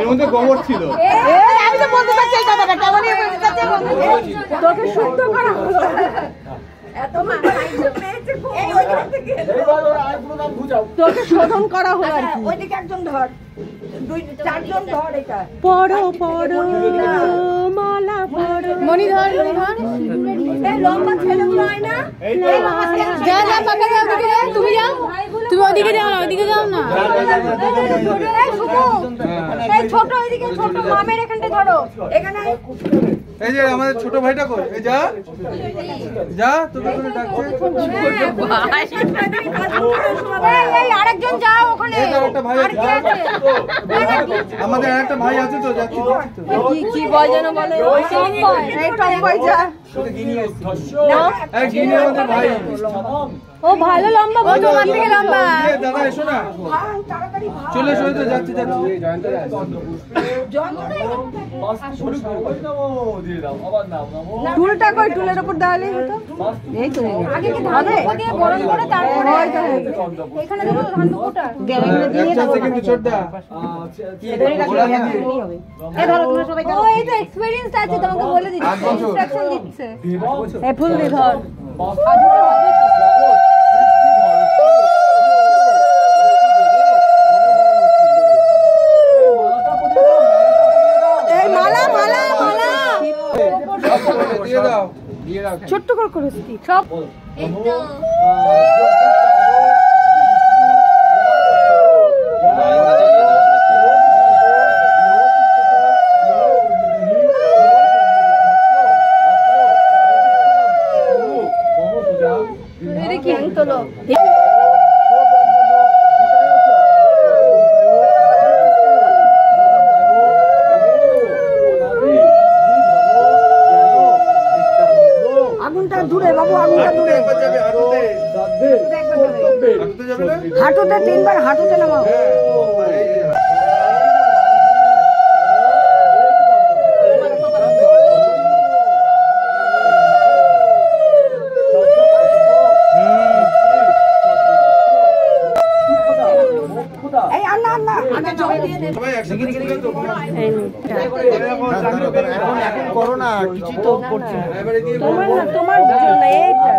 এর মধ্যে গোবর ছিল। আমি তো বলতে চাচ্ছি এই কথাটা, কেমনই বলতে চাচ্ছি তোকে শুদ্ধ করা হলো। তোকে শোধন করা হলো আর কি। ওইদিকে একজন ধর, দুই চারজন ধর। এটা পড়ো পড়ো মালা পড়ো, মনি ধর মনি ধর। এই লম্বা ছেলেগুলো হয় না, যা যা পাকা যাও, ওদিকে যাও, তুমি যাও, তুমি ওদিকে যাও না, ওদিকে যাও না। এই শুধু এই ছোট, ওইদিকে ছোট মামের এখানটা ধরো। এখানে এই যে আমাদের ছোট ভাইটা কই, এই যা যা, তোকে করে ডাকছে। এই আরেকজন যাও ওখানে। এই আরেকটা ভাই আছে, আমাদের আরেকটা ভাই আছে তো, যাচ্ছি তো। কি বয় যেন বলে, এই টম্বয় যা। এই গিনি আমাদের ভাই। ও ভালো লম্বা, ও তোমার থেকে লম্বা। দাদা এসো না, চলে এসো, তো যাচ্ছি যাচ্ছি। টুলটা কই, টুলের উপর দাঁড়ালেই হতো। এই তো আগে কি ধান দিয়ে গরম করে তারপরে এখানে দেবো ধান কোটা। একটা সেকেন্ড ছোট দা, ধরে রাখলে হবে। এই ধরো তোমরা সবাই ও এই তো এক্সপেরিয়েন্স আছে, তোমাকে বলে দিচ্ছি, ইনস্ট্রাকশন দিচ্ছে। এই ফুল দি ধর। এই মালা মালা মালা দিয়ে দাও, দিয়ে দাও। ছোট্ট করে করেছি সব। এই তো এটা কি তোলো। আগুনটা দূরে বাবু, আগুনটা দূরে। হাঁটুতে তিনবার, হাঁটুতে নামাও। এই আন্না আন্না আগে জল দিয়ে দে। এখন করো না, কিছু তো করছি। তোমার জন্য এইটা